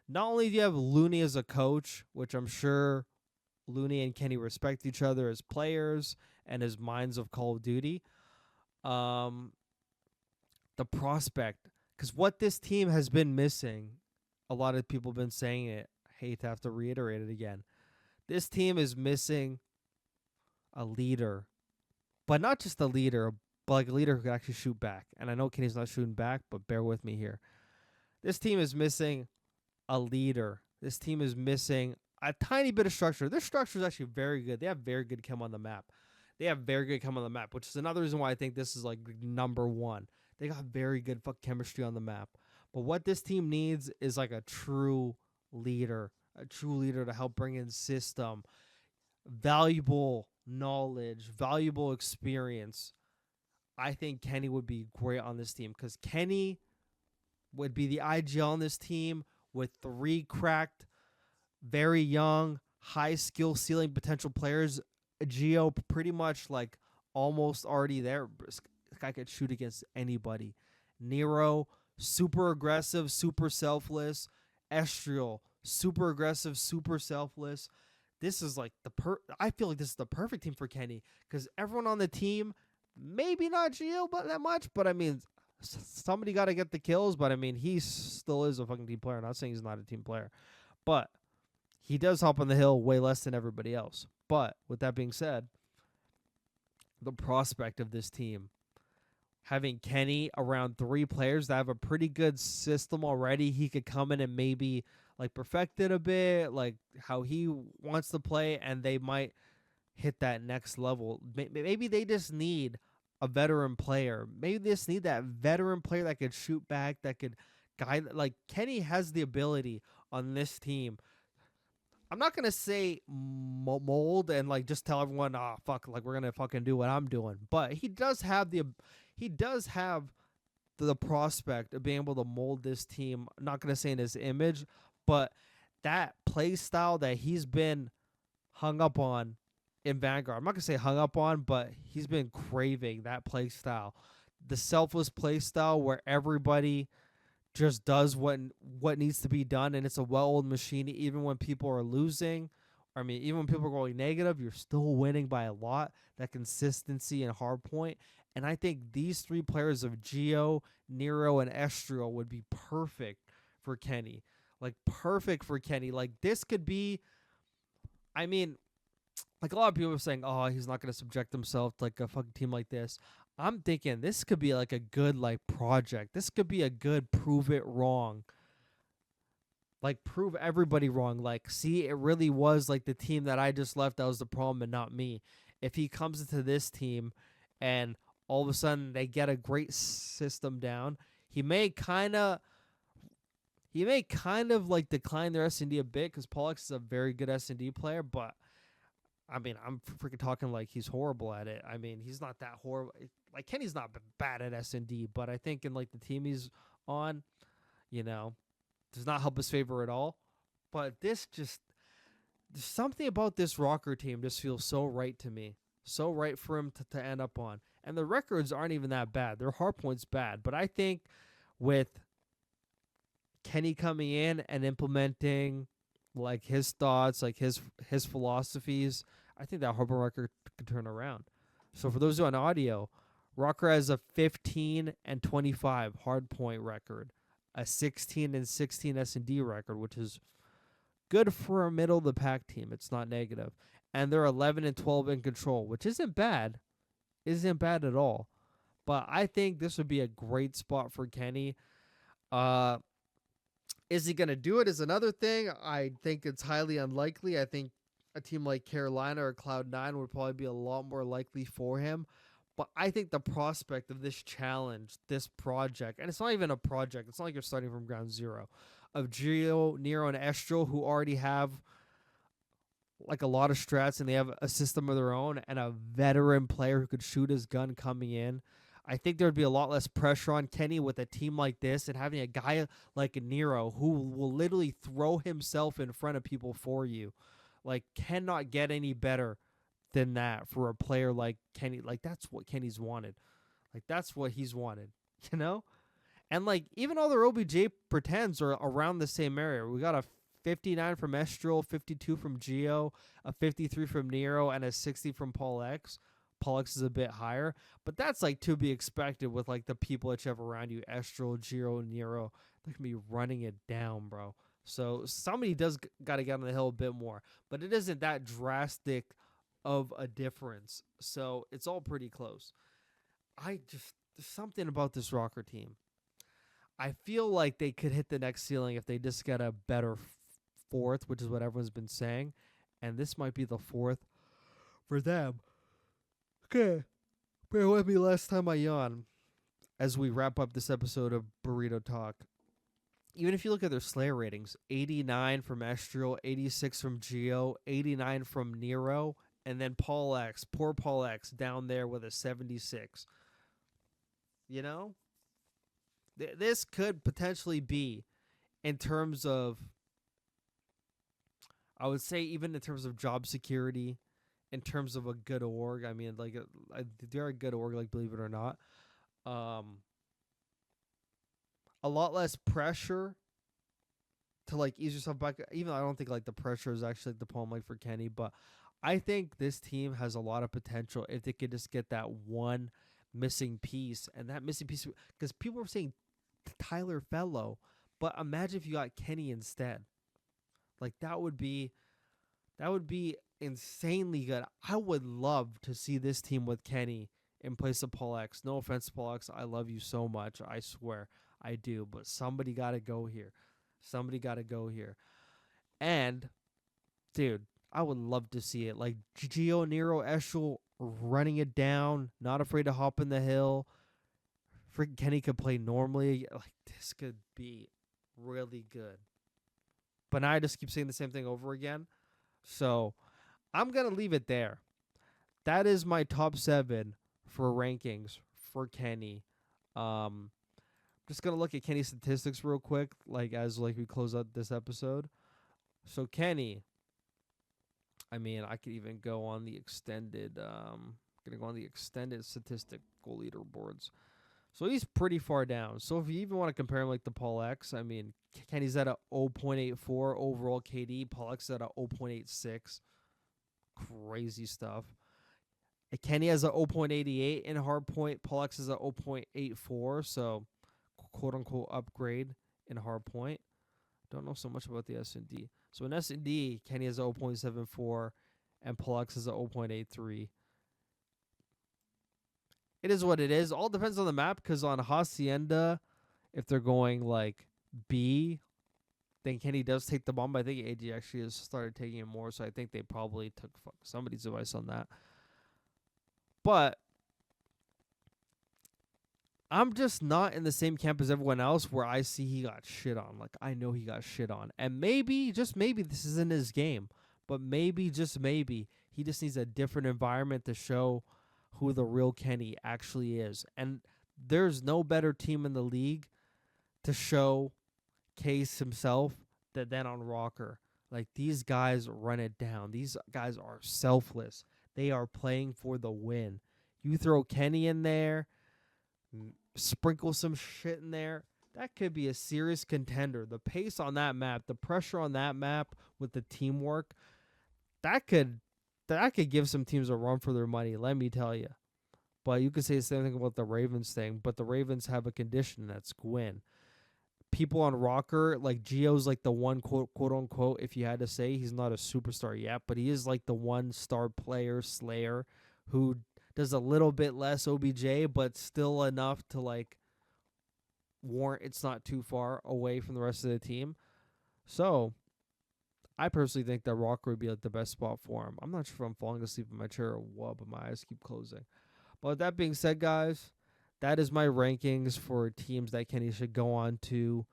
Not only do you have Looney as a coach, which I'm sure Looney and Kenny respect each other as players and as minds of Call of Duty, the prospect. Because what this team has been missing, a lot of people have been saying it. I hate to have to reiterate it again. This team is missing a leader. But not just a leader, but like a leader who can actually shoot back. And I know Kenny's not shooting back, but bear with me here. This team is missing a leader. This team is missing a tiny bit of structure. Their structure is actually very good. They have very good chem on the map. Which is another reason why I think this is like number 1. They got very good chemistry on the map. But what this team needs is like a true leader to help bring in system, valuable knowledge, valuable experience. I think Kenny would be great on this team because Kenny would be the IGL on this team with 3 cracked, very young, high skill ceiling potential players. Geo pretty much like almost already there. This guy could shoot against anybody. Nero, super aggressive, super selfless. Estriel, super aggressive, super selfless. This is like I feel like this is the perfect team for Kenny because everyone on the team, maybe not Geo, but that much. But I mean, somebody got to get the kills. But I mean, he still is a fucking team player. I'm not saying he's not a team player, but he does hop on the hill way less than everybody else. But with that being said, the prospect of this team, having Kenny around 3 players that have a pretty good system already, he could come in and maybe like perfect it a bit, like how he wants to play, and they might hit that next level. Maybe they just need a veteran player. Maybe they just need that veteran player that could shoot back, that could guide. Like Kenny has the ability on this team. I'm not going to say mold and like just tell everyone, fuck, like we're going to fucking do what I'm doing. But he does have the prospect of being able to mold this team. I'm not going to say in his image, but that play style that he's been hung up on in Vanguard. I'm not going to say hung up on, but he's been craving that play style. The selfless play style where everybody just does what needs to be done, and it's a well-oiled machine. Even when people are losing, even when people are going negative, you're still winning by a lot. That consistency and hard point. And I think these 3 players of Geo, Nero, and Estriel would be perfect for Kenny. Like, perfect for Kenny. Like, this could be, like a lot of people are saying, oh, he's not going to subject himself to like a fucking team like this. I'm thinking this could be like a good like project. This could be a good prove it wrong Like, prove everybody wrong. Like, see, it really was like the team that I just left that was the problem and not me. If he comes into this team and all of a sudden they get a great system down, he may kind of like decline their S&D a bit because Pollux is a very good S&D player, but I mean, I'm freaking talking like he's horrible at it. I mean, he's not that horrible. Like, Kenny's not bad at S&D, but I think in like the team he's on, does not help his favor at all. But there's something about this Rocker team just feels so right to me. So right for him to end up on. And the records aren't even that bad. Their hard point's bad. But I think with Kenny coming in and implementing like his thoughts, like his philosophies, I think that hard point record could turn around. So for those who are on audio, Rocker has a 15-25 hard point record, a 16-16 S&D record, which is good for a middle of the pack team. It's not negative. And they're 11-12 in control, which isn't bad. Isn't bad at all. But I think this would be a great spot for Kenny. Is he going to do it is another thing. I think it's highly unlikely. I think a team like Carolina or Cloud9 would probably be a lot more likely for him. But I think the prospect of this challenge, this project, and it's not even a project. It's not like you're starting from ground zero, of Geo, Nero, and Estro, who already have like a lot of strats and they have a system of their own, and a veteran player who could shoot his gun coming in. I think there would be a lot less pressure on Kenny with a team like this and having a guy like Nero who will literally throw himself in front of people for you. Like, cannot get any better than that for a player like Kenny. Like, that's what Kenny's wanted. Like, that's what he's wanted, And like, even all their OBJ pretends are around the same area. We got a 59 from Estral, 52 from Geo, a 53 from Nero, and a 60 from Paul X. Paul X is a bit higher, but that's like to be expected with like the people that you have around you, Estral, Geo, Nero. They're gonna be running it down, bro. So somebody does got to get on the hill a bit more, but it isn't that drastic of a difference. So it's all pretty close. There's something about this Rocker team. I feel like they could hit the next ceiling if they just get a better fourth, which is what everyone's been saying. And this might be the fourth for them. Okay. Bear with me last time I yawn as we wrap up this episode of Burrito Talk. Even if you look at their Slayer ratings, 89 from Estral, 86 from Geo, 89 from Nero, and then Paul X, poor Paul X, down there with a 76. This could potentially be, in terms of, I would say even in terms of job security, in terms of a good org. I mean, like, they're a good org, like, believe it or not. A lot less pressure to like ease yourself back. Even though I don't think like the pressure is actually like the problem like for Kenny, but I think this team has a lot of potential if they could just get that one missing piece. And that missing piece, because people were saying Tyler Fellow, but imagine if you got Kenny instead. Like, that would be insanely good. I would love to see this team with Kenny in place of Paul X. No offense to Paul X. I love you so much. I swear I do. But somebody got to go here. And, dude, I would love to see it. Like, Geo, Nero, Eshel running it down, not afraid to hop in the hill. Freaking Kenny could play normally. Like, this could be really good. But now I just keep saying the same thing over again. So I'm going to leave it there. That is my top 7 for rankings for Kenny. Just going to look at Kenny's statistics real quick, like as like we close out this episode. So Kenny, I mean, I could even go on the extended statistical leaderboards. So he's pretty far down. So if you even want to compare him like to Paul X, I mean, Kenny's at a 0.84 overall KD. Paul X is at a 0.86. Crazy stuff. Kenny has a 0.88 in hardpoint. Paul X is a 0.84. So, quote unquote, upgrade in hardpoint. Don't know so much about the S&D. So in S&D, Kenny has a 0.74 and Paul X is a 0.83. It is what it is. All depends on the map, because on Hacienda, if they're going like B, think Kenny does take the bomb. I think AG actually has started taking it more, so I think they probably took somebody's advice on that. But I'm just not in the same camp as everyone else where I see he got shit on. Like, I know he got shit on. And maybe, just maybe, this isn't his game. But maybe, just maybe, he just needs a different environment to show who the real Kenny actually is. And there's no better team in the league to show Case himself than on Rocker. Like, these guys run it down. These guys are selfless. They are playing for the win. You throw Kenny in there, sprinkle some shit in there, that could be a serious contender. The pace on that map, the pressure on that map with the teamwork, that could give some teams a run for their money, let me tell you. But you could say the same thing about the Ravens thing, but the Ravens have a condition, that's Gwyn. People on Rocker, like Gio's like the one quote unquote, if you had to say, he's not a superstar yet, but he is like the one star player, slayer, who does a little bit less OBJ, but still enough to like warrant it's not too far away from the rest of the team. So I personally think that Rocker would be like the best spot for him. I'm not sure if I'm falling asleep in my chair or what, but my eyes keep closing. But with that being said, guys, that is my rankings for teams that Kenny should go on to.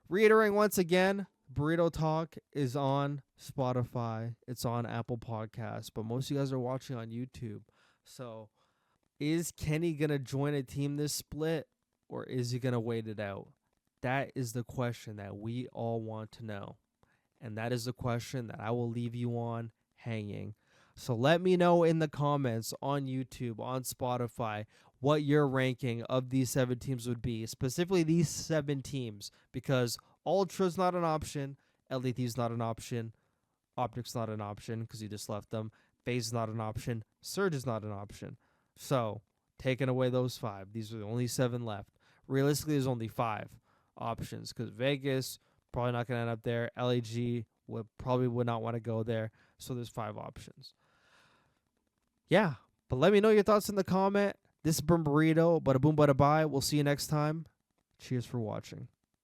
Reiterating once again, Burrito Talk is on Spotify. It's on Apple Podcasts, but most of you guys are watching on YouTube. So is Kenny going to join a team this split, or is he going to wait it out? That is the question that we all want to know. And that is the question that I will leave you on hanging. So let me know in the comments on YouTube, on Spotify, what your ranking of these 7 teams would be. Specifically these 7 teams, because Ultra's not an option, LED's not an option, OpTic's not an option because you just left them, FaZe is not an option, Surge is not an option. So taking away those 5, these are the only 7 left. Realistically, there's only 5 options because Vegas probably not going to end up there. LAG would not want to go there. So there's 5 options. Yeah, but let me know your thoughts in the comment. This has been Burrito. Bada boom, bada bye. We'll see you next time. Cheers for watching.